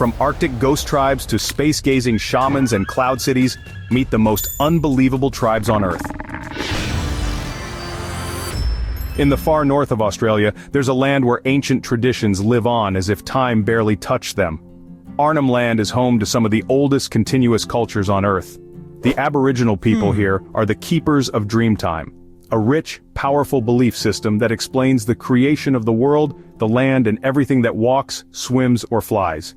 From Arctic ghost tribes to space-gazing shamans and cloud cities, meet the most unbelievable tribes on Earth. In the far north of Australia, there's a land where ancient traditions live on as if time barely touched them. Arnumland is home to some of the oldest continuous cultures on Earth. The Aboriginal people here are the keepers of Dreamtime, a rich, powerful belief system that explains the creation of the world, the land, and everything that walks, swims, or flies.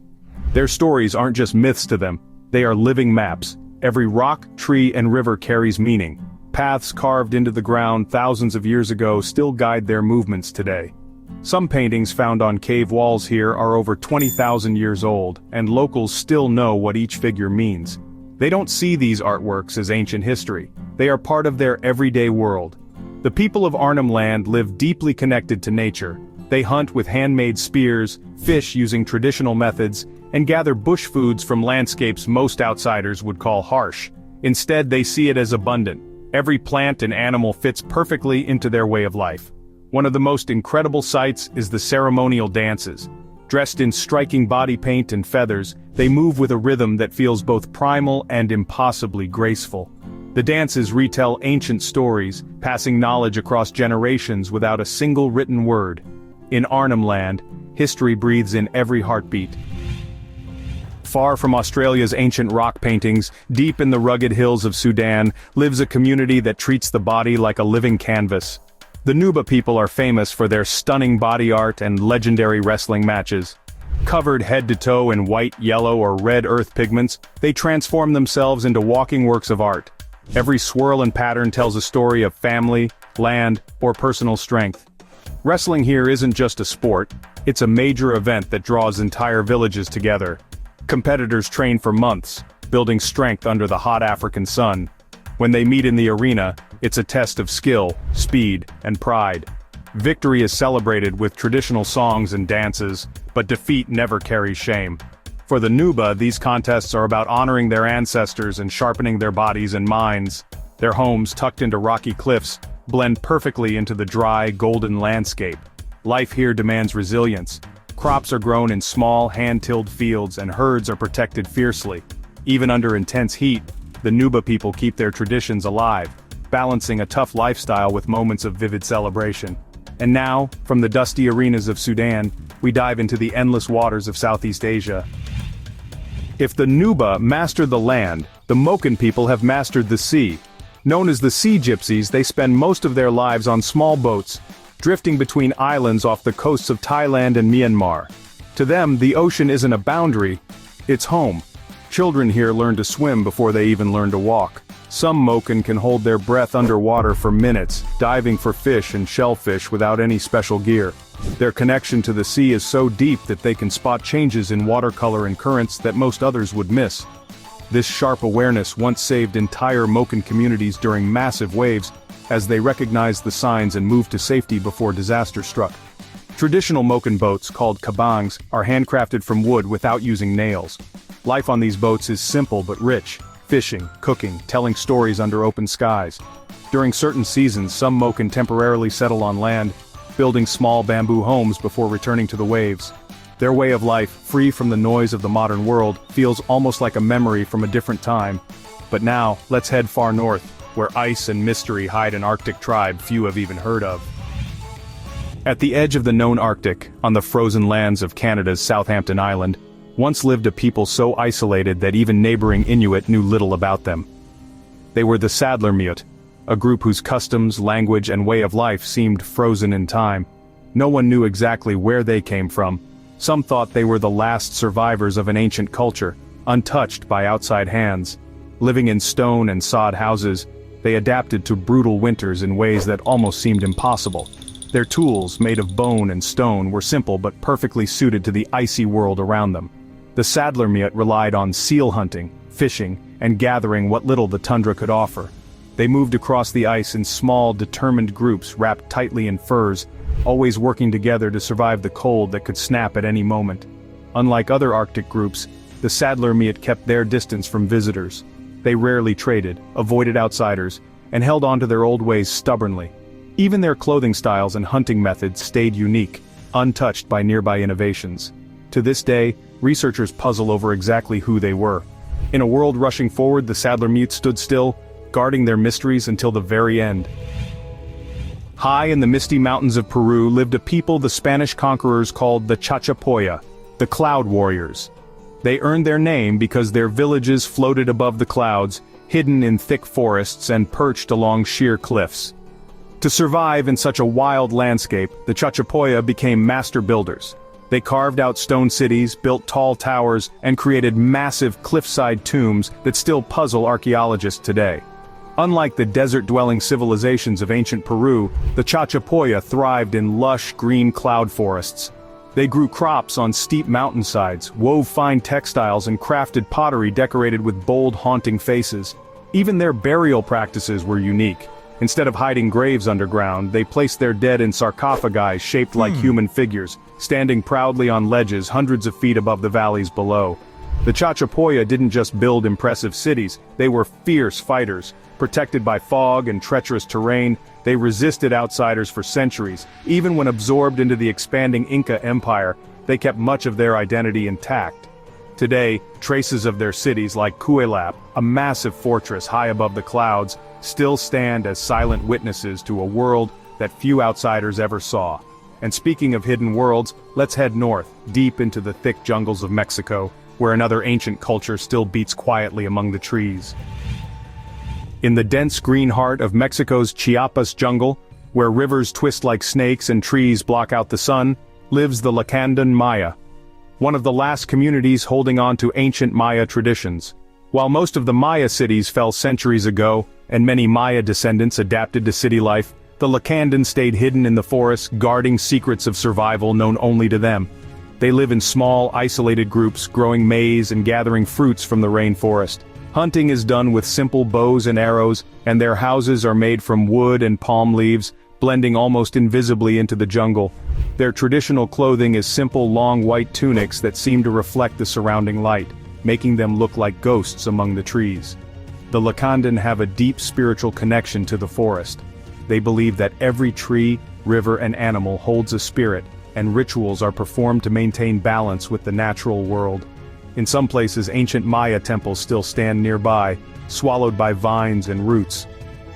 Their stories aren't just myths to them, they are living maps. Every rock, tree, and river carries meaning. Paths carved into the ground thousands of years ago still guide their movements today. Some paintings found on cave walls here are over 20,000 years old, and locals still know what each figure means. They don't see these artworks as ancient history. They are part of their everyday world. The people of Arnumland live deeply connected to nature. They hunt with handmade spears, fish using traditional methods, and gather bush foods from landscapes most outsiders would call harsh. Instead, they see it as abundant. Every plant and animal fits perfectly into their way of life. One of the most incredible sights is the ceremonial dances. Dressed in striking body paint and feathers, they move with a rhythm that feels both primal and impossibly graceful. The dances retell ancient stories, passing knowledge across generations without a single written word. In Arnumland, history breathes in every heartbeat. Far from Australia's ancient rock paintings, deep in the rugged hills of Sudan, lives a community that treats the body like a living canvas. The Nuba people are famous for their stunning body art and legendary wrestling matches. Covered head to toe in white, yellow, or red earth pigments, they transform themselves into walking works of art. Every swirl and pattern tells a story of family, land, or personal strength. Wrestling here isn't just a sport, it's a major event that draws entire villages together. Competitors train for months, building strength under the hot African sun. When they meet in the arena, it's a test of skill, speed, and pride. Victory is celebrated with traditional songs and dances, but defeat never carries shame. For the Nuba, these contests are about honoring their ancestors and sharpening their bodies and minds. Their homes, tucked into rocky cliffs, blend perfectly into the dry, golden landscape. Life here demands resilience. Crops are grown in small, hand-tilled fields and herds are protected fiercely. Even under intense heat, the Nuba people keep their traditions alive, balancing a tough lifestyle with moments of vivid celebration. And now, from the dusty arenas of Sudan, we dive into the endless waters of Southeast Asia. If the Nuba mastered the land, the Mochen people have mastered the sea. Known as the Sea Gypsies, they spend most of their lives on small boats, drifting between islands off the coasts of Thailand and Myanmar. To them, the ocean isn't a boundary, it's home. Children here learn to swim before they even learn to walk. Some Mochen can hold their breath underwater for minutes, diving for fish and shellfish without any special gear. Their connection to the sea is so deep that they can spot changes in watercolor and currents that most others would miss. This sharp awareness once saved entire Mochen communities during massive waves, as they recognized the signs and moved to safety before disaster struck. Traditional Mochen boats, called kabangs, are handcrafted from wood without using nails. Life on these boats is simple but rich, fishing, cooking, telling stories under open skies. During certain seasons, some Mochen temporarily settle on land, building small bamboo homes before returning to the waves. Their way of life, free from the noise of the modern world, feels almost like a memory from a different time. But now, let's head far north, where ice and mystery hide an Arctic tribe few have even heard of. At the edge of the known Arctic, on the frozen lands of Canada's Southampton Island, once lived a people so isolated that even neighboring Inuit knew little about them. They were the Sadlermiut, a group whose customs, language, and way of life seemed frozen in time. No one knew exactly where they came from. Some thought they were the last survivors of an ancient culture, untouched by outside hands. Living in stone and sod houses, they adapted to brutal winters in ways that almost seemed impossible. Their tools, made of bone and stone, were simple but perfectly suited to the icy world around them. The Sadlermiut relied on seal hunting, fishing, and gathering what little the tundra could offer. They moved across the ice in small, determined groups wrapped tightly in furs, always working together to survive the cold that could snap at any moment. Unlike other Arctic groups, the Sadlermiut kept their distance from visitors. They rarely traded, avoided outsiders, and held on to their old ways stubbornly. Even their clothing styles and hunting methods stayed unique, untouched by nearby innovations. To this day, researchers puzzle over exactly who they were. In a world rushing forward, the Sadlermiut stood still, guarding their mysteries until the very end. High in the misty mountains of Peru lived a people the Spanish conquerors called the Chachapoa, the Cloud Warriors. They earned their name because their villages floated above the clouds, hidden in thick forests and perched along sheer cliffs. To survive in such a wild landscape, the Chachapoa became master builders. They carved out stone cities, built tall towers, and created massive cliffside tombs that still puzzle archaeologists today. Unlike the desert-dwelling civilizations of ancient Peru, the Chachapoa thrived in lush green cloud forests. They grew crops on steep mountainsides, wove fine textiles and crafted pottery decorated with bold, haunting faces. Even their burial practices were unique. Instead of hiding graves underground, they placed their dead in sarcophagi shaped like human figures, standing proudly on ledges hundreds of feet above the valleys below. The Chachapoa didn't just build impressive cities, they were fierce fighters. Protected by fog and treacherous terrain, they resisted outsiders for centuries. Even when absorbed into the expanding Inca Empire, they kept much of their identity intact. Today, traces of their cities like Cuelap, a massive fortress high above the clouds, still stand as silent witnesses to a world that few outsiders ever saw. And speaking of hidden worlds, let's head north, deep into the thick jungles of Mexico, where another ancient culture still beats quietly among the trees. In the dense green heart of Mexico's Chiapas jungle, where rivers twist like snakes and trees block out the sun, lives the Lacandan Maya, one of the last communities holding on to ancient Maya traditions. While most of the Maya cities fell centuries ago, and many Maya descendants adapted to city life, the Lacandan stayed hidden in the forests, guarding secrets of survival known only to them. They live in small, isolated groups, growing maize and gathering fruits from the rainforest. Hunting is done with simple bows and arrows, and their houses are made from wood and palm leaves, blending almost invisibly into the jungle. Their traditional clothing is simple long white tunics that seem to reflect the surrounding light, making them look like ghosts among the trees. The Lacandan have a deep spiritual connection to the forest. They believe that every tree, river and animal holds a spirit, and rituals are performed to maintain balance with the natural world. In some places, ancient Maya temples still stand nearby, swallowed by vines and roots.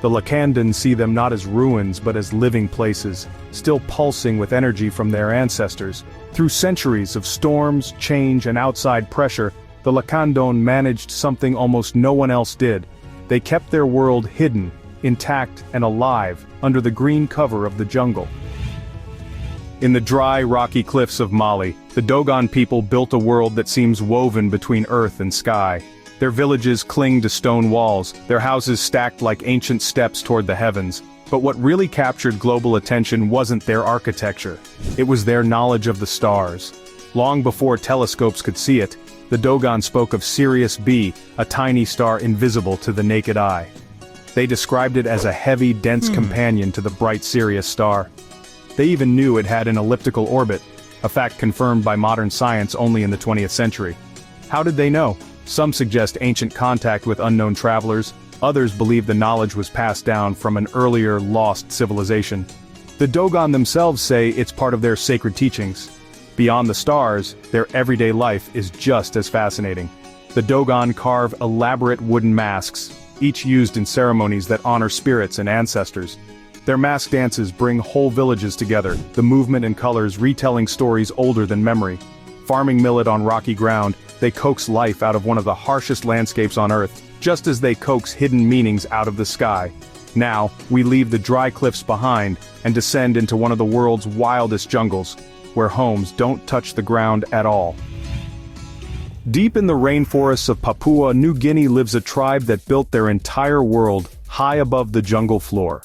The Lacandan see them not as ruins but as living places, still pulsing with energy from their ancestors. Through centuries of storms, change and outside pressure, the Lacandan managed something almost no one else did. They kept their world hidden, intact and alive, under the green cover of the jungle. In the dry, rocky cliffs of Mali, the Dogon people built a world that seems woven between earth and sky. Their villages cling to stone walls, their houses stacked like ancient steps toward the heavens. But what really captured global attention wasn't their architecture. It was their knowledge of the stars. Long before telescopes could see it, the Dogon spoke of Sirius B, a tiny star invisible to the naked eye. They described it as a heavy, dense companion to the bright Sirius star. They even knew it had an elliptical orbit, a fact confirmed by modern science only in the 20th century. How did they know? Some suggest ancient contact with unknown travelers, others believe the knowledge was passed down from an earlier, lost civilization. The Dogon themselves say it's part of their sacred teachings. Beyond the stars, their everyday life is just as fascinating. The Dogon carve elaborate wooden masks, each used in ceremonies that honor spirits and ancestors. Their mask dances bring whole villages together, the movement and colors retelling stories older than memory. Farming millet on rocky ground, they coax life out of one of the harshest landscapes on Earth, just as they coax hidden meanings out of the sky. Now, we leave the dry cliffs behind and descend into one of the world's wildest jungles, where homes don't touch the ground at all. Deep in the rainforests of Papua New Guinea lives a tribe that built their entire world high above the jungle floor.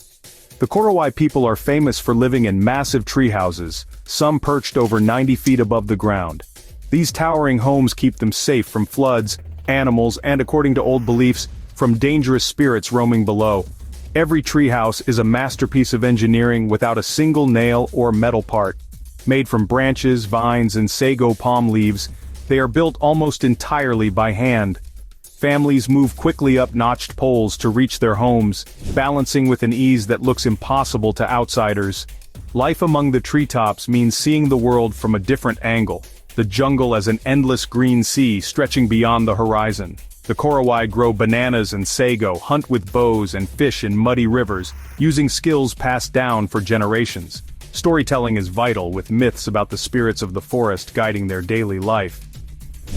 The Koroai people are famous for living in massive tree houses, some perched over 90 feet above the ground. These towering homes keep them safe from floods, animals, and according to old beliefs, from dangerous spirits roaming below. Every treehouse is a masterpiece of engineering without a single nail or metal part. Made from branches, vines, and sago palm leaves, they are built almost entirely by hand. Families move quickly up notched poles to reach their homes, balancing with an ease that looks impossible to outsiders. Life among the treetops means seeing the world from a different angle. the jungle as an endless green sea stretching beyond the horizon. The Koroai grow bananas and sago, hunt with bows and fish in muddy rivers, using skills passed down for generations. Storytelling is vital, with myths about the spirits of the forest guiding their daily life.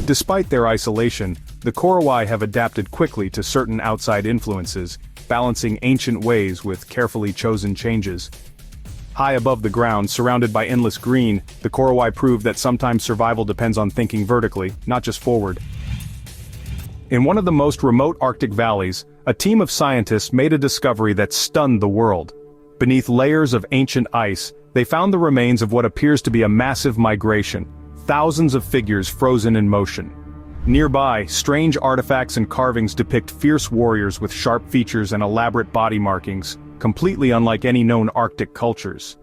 Despite their isolation, the Koroai have adapted quickly to certain outside influences, balancing ancient ways with carefully chosen changes. High above the ground, surrounded by endless green, the Koroai prove that sometimes survival depends on thinking vertically, not just forward. In one of the most remote Arctic valleys, a team of scientists made a discovery that stunned the world. Beneath layers of ancient ice, they found the remains of what appears to be a massive migration, thousands of figures frozen in motion. Nearby, strange artifacts and carvings depict fierce warriors with sharp features and elaborate body markings, completely unlike any known Arctic cultures.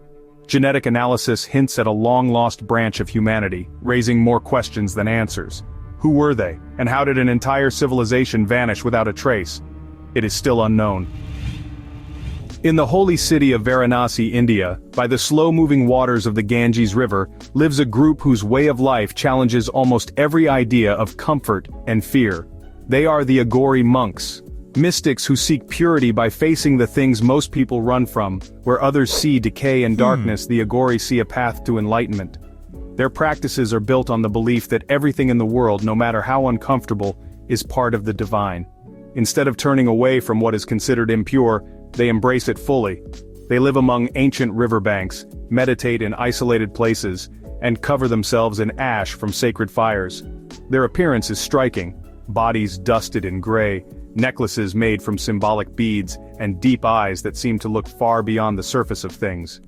Genetic analysis hints at a long-lost branch of humanity, raising more questions than answers. Who were they, and how did an entire civilization vanish without a trace? It is still unknown. In the holy city of Varanasi, India, by the slow-moving waters of the Ganges River, lives a group whose way of life challenges almost every idea of comfort and fear. They are the Agori monks. Mystics who seek purity by facing the things most people run from. Where others see decay and darkness, the Agori see a path to enlightenment. Their practices are built on the belief that everything in the world, no matter how uncomfortable, is part of the divine. Instead of turning away from what is considered impure, they embrace it fully. They live among ancient riverbanks, meditate in isolated places, and cover themselves in ash from sacred fires. Their appearance is striking: bodies dusted in gray, necklaces made from symbolic beads, and deep eyes that seem to look far beyond the surface of things.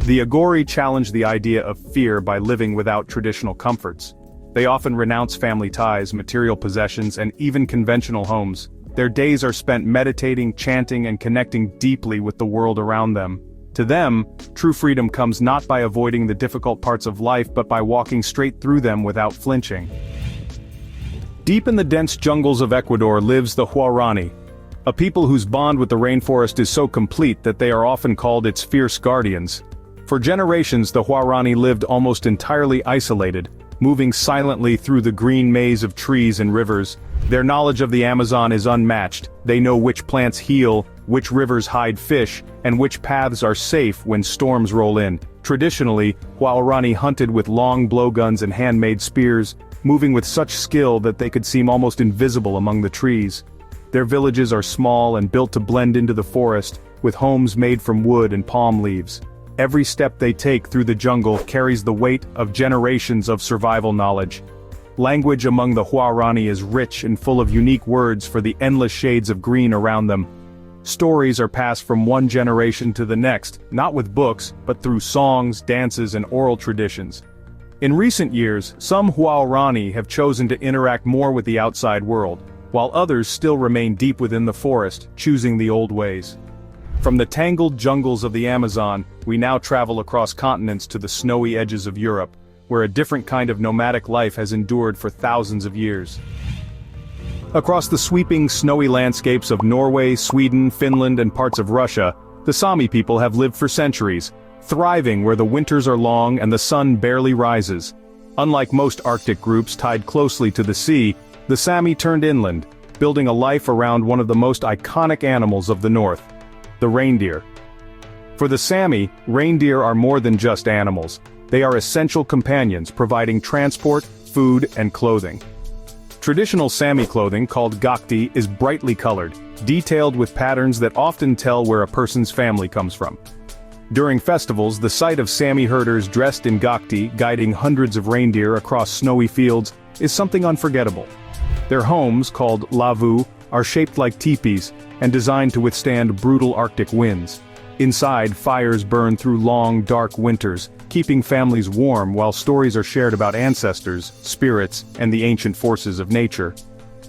The Agori challenge the idea of fear by living without traditional comforts. They often renounce family ties, material possessions, and even conventional homes. Their days are spent meditating, chanting, and connecting deeply with the world around them. To them, true freedom comes not by avoiding the difficult parts of life but by walking straight through them without flinching. Deep in the dense jungles of Ecuador lives the Huani, a people whose bond with the rainforest is so complete that they are often called its fierce guardians. For generations, the Huani lived almost entirely isolated, moving silently through the green maze of trees and rivers. Their knowledge of the Amazon is unmatched. They know which plants heal, which rivers hide fish, and which paths are safe when storms roll in. Traditionally, Huarani hunted with long blowguns and handmade spears, moving with such skill that they could seem almost invisible among the trees. Their villages are small and built to blend into the forest, with homes made from wood and palm leaves. Every step they take through the jungle carries the weight of generations of survival knowledge. Language among the Huarani is rich and full of unique words for the endless shades of green around them. Stories are passed from one generation to the next, not with books, but through songs, dances, and oral traditions. In recent years, some Huarani have chosen to interact more with the outside world, while others still remain deep within the forest, choosing the old ways. From the tangled jungles of the Amazon, we now travel across continents to the snowy edges of Europe, where a different kind of nomadic life has endured for thousands of years. Across the sweeping, snowy landscapes of Norway, Sweden, Finland, and parts of Russia, the Sami people have lived for centuries, thriving where the winters are long and the sun barely rises. Unlike most Arctic groups tied closely to the sea, the Sami turned inland, building a life around one of the most iconic animals of the north, the reindeer. For the Sami, reindeer are more than just animals. They are essential companions, providing transport, food, and clothing. Traditional Sami clothing, called gakti, is brightly colored, detailed with patterns that often tell where a person's family comes from. During festivals, the sight of Sami herders dressed in gakti guiding hundreds of reindeer across snowy fields is something unforgettable. Their homes, called lavu, are shaped like teepees and designed to withstand brutal Arctic winds. Inside, fires burn through long, dark winters, keeping families warm while stories are shared about ancestors, spirits, and the ancient forces of nature.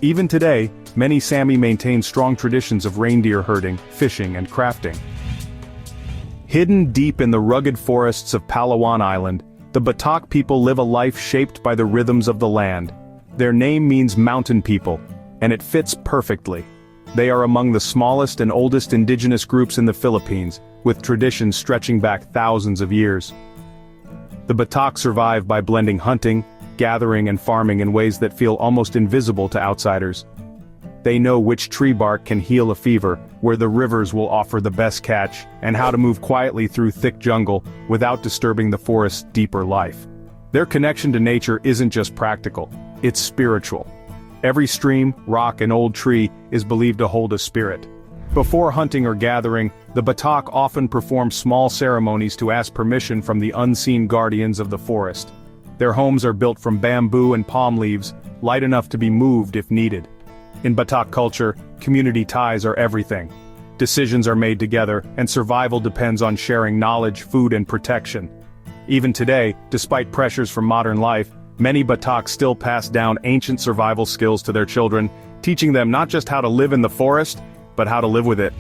Even today, many Sami maintain strong traditions of reindeer herding, fishing, and crafting. Hidden deep in the rugged forests of Palawan Island, the Batak people live a life shaped by the rhythms of the land. Their name means mountain people, and it fits perfectly. They are among the smallest and oldest indigenous groups in the Philippines, with traditions stretching back thousands of years. The Batak survive by blending hunting, gathering and farming in ways that feel almost invisible to outsiders. They know which tree bark can heal a fever, where the rivers will offer the best catch, and how to move quietly through thick jungle without disturbing the forest's deeper life. Their connection to nature isn't just practical, it's spiritual. Every stream, rock, and old tree is believed to hold a spirit. Before hunting or gathering, the Batak often perform small ceremonies to ask permission from the unseen guardians of the forest. Their homes are built from bamboo and palm leaves, light enough to be moved if needed. In Batak culture, community ties are everything. Decisions are made together, and survival depends on sharing knowledge, food, and protection. Even today, despite pressures from modern life, many Bataks still pass down ancient survival skills to their children, teaching them not just how to live in the forest, but how to live with it.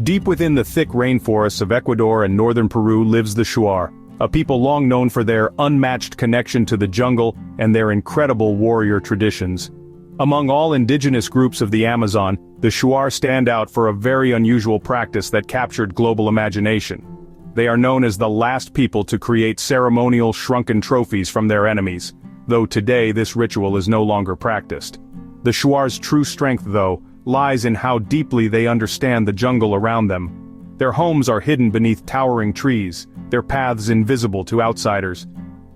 Deep within the thick rainforests of Ecuador and northern Peru lives the Schwar, a people long known for their unmatched connection to the jungle and their incredible warrior traditions. Among all indigenous groups of the Amazon, the Schwar stand out for a very unusual practice that captured global imagination. They are known as the last people to create ceremonial shrunken trophies from their enemies, though today this ritual is no longer practiced. The Schwar's true strength, though, lies in how deeply they understand the jungle around them. Their homes are hidden beneath towering trees, their paths invisible to outsiders.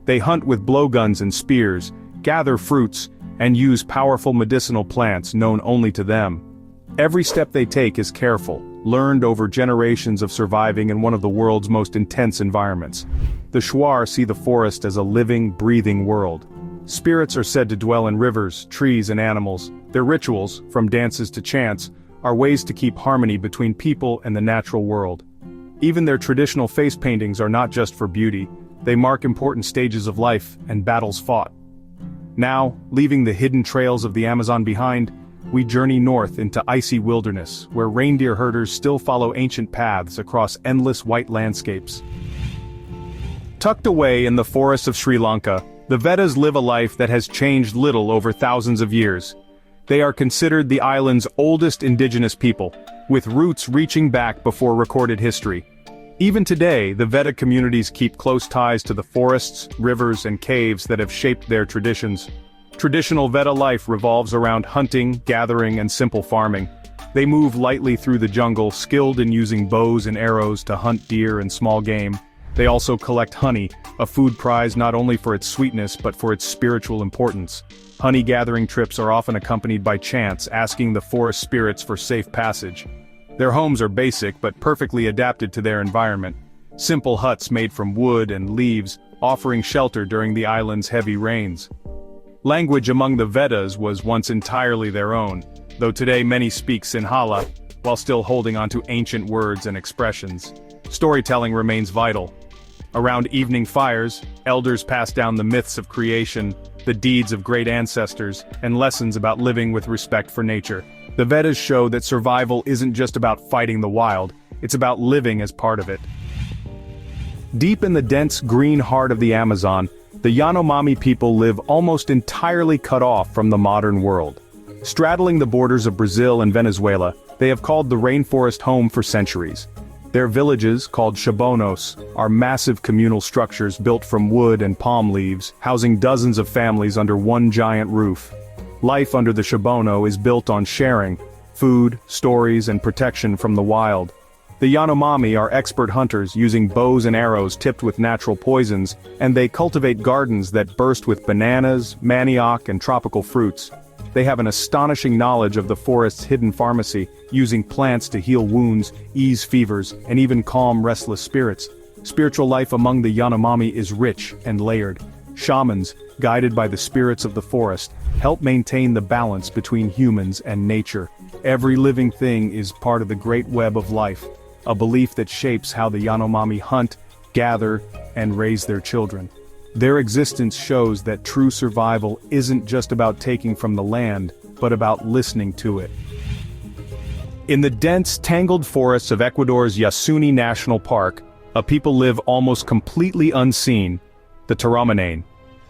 They hunt with blowguns and spears, gather fruits, and use powerful medicinal plants known only to them. Every step they take is careful, learned over generations of surviving in one of the world's most intense environments. The Schwar see the forest as a living, breathing world. Spirits are said to dwell in rivers, trees, and animals. Their rituals, from dances to chants, are ways to keep harmony between people and the natural world. Even their traditional face paintings are not just for beauty, they mark important stages of life and battles fought. Now, leaving the hidden trails of the Amazon behind, we journey north into icy wilderness, where reindeer herders still follow ancient paths across endless white landscapes. Tucked away in the forests of Sri Lanka, the Vetas live a life that has changed little over thousands of years. They are considered the island's oldest indigenous people, with roots reaching back before recorded history. Even today, the Veta communities keep close ties to the forests, rivers, and caves that have shaped their traditions. Traditional Veta life revolves around hunting, gathering, and simple farming. They move lightly through the jungle, skilled in using bows and arrows to hunt deer and small game. They also collect honey, a food prized not only for its sweetness but for its spiritual importance. Honey gathering trips are often accompanied by chants asking the forest spirits for safe passage. Their homes are basic but perfectly adapted to their environment. Simple huts made from wood and leaves, offering shelter during the island's heavy rains. Language among the Vetas was once entirely their own, though today many speak Sinhala, while still holding onto ancient words and expressions. Storytelling remains vital. Around evening fires, elders pass down the myths of creation, the deeds of great ancestors, and lessons about living with respect for nature. The Vedas show that survival isn't just about fighting the wild, it's about living as part of it. Deep in the dense green heart of the Amazon, the Yanomami people live almost entirely cut off from the modern world. Straddling the borders of Brazil and Venezuela, they have called the rainforest home for centuries. Their villages, called chabonos, are massive communal structures built from wood and palm leaves, housing dozens of families under one giant roof. Life under the chabono is built on sharing, food, stories, and protection from the wild. The Yanomami are expert hunters using bows and arrows tipped with natural poisons, and they cultivate gardens that burst with bananas, manioc, and tropical fruits. They have an astonishing knowledge of the forest's hidden pharmacy, using plants to heal wounds, ease fevers, and even calm restless spirits. Spiritual life among the Yanomami is rich and layered. Shamans, guided by the spirits of the forest, help maintain the balance between humans and nature. Every living thing is part of the great web of life, a belief that shapes how the Yanomami hunt, gather, and raise their children. Their existence shows that true survival isn't just about taking from the land, but about listening to it. In the dense, tangled forests of Ecuador's Yasuni National Park, a people live almost completely unseen, the Terramman.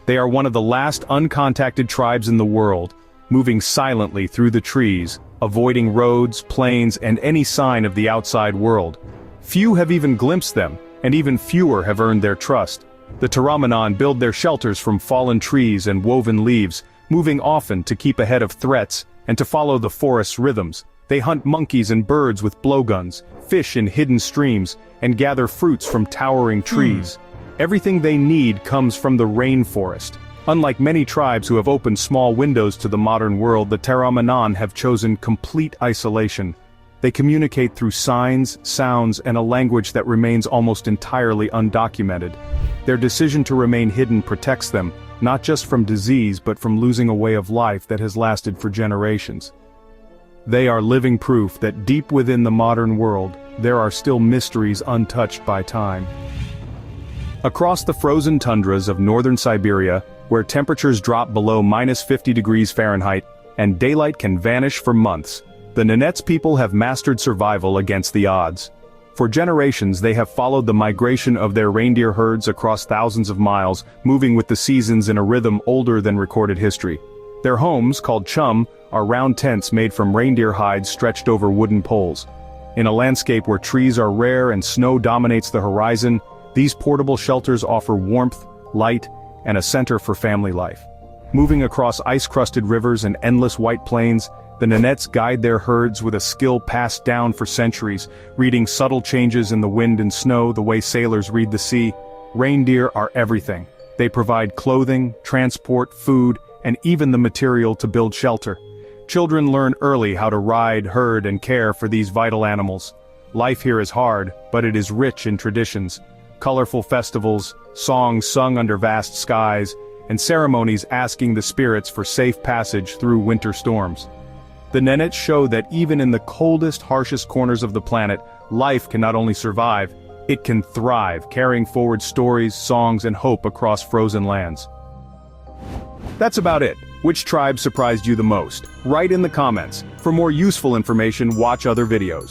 They are one of the last uncontacted tribes in the world, moving silently through the trees, avoiding roads, plains, and any sign of the outside world. Few have even glimpsed them, and even fewer have earned their trust. The Terramman build their shelters from fallen trees and woven leaves, moving often to keep ahead of threats and to follow the forest's rhythms. They hunt monkeys and birds with blowguns, fish in hidden streams, and gather fruits from towering trees. Everything they need comes from the rainforest. Unlike many tribes who have opened small windows to the modern world, the Terramman have chosen complete isolation. They communicate through signs, sounds, and a language that remains almost entirely undocumented. Their decision to remain hidden protects them, not just from disease but from losing a way of life that has lasted for generations. They are living proof that deep within the modern world, there are still mysteries untouched by time. Across the frozen tundras of northern Siberia, where temperatures drop below -50 degrees Fahrenheit, and daylight can vanish for months, the Nenets people have mastered survival against the odds. For generations they have followed the migration of their reindeer herds across thousands of miles, moving with the seasons in a rhythm older than recorded history. Their homes, called chum, are round tents made from reindeer hides stretched over wooden poles. In a landscape where trees are rare and snow dominates the horizon, these portable shelters offer warmth, light, and a center for family life. Moving across ice-crusted rivers and endless white plains, the Nenets guide their herds with a skill passed down for centuries, reading subtle changes in the wind and snow the way sailors read the sea. Reindeer are everything. They provide clothing, transport, food, and even the material to build shelter. Children learn early how to ride, herd, and care for these vital animals. Life here is hard, but it is rich in traditions. Colorful festivals, songs sung under vast skies, and ceremonies asking the spirits for safe passage through winter storms. The Nenets show that even in the coldest, harshest corners of the planet, life can not only survive, it can thrive, carrying forward stories, songs, and hope across frozen lands. That's about it. Which tribe surprised you the most? Write in the comments. For more useful information, watch other videos.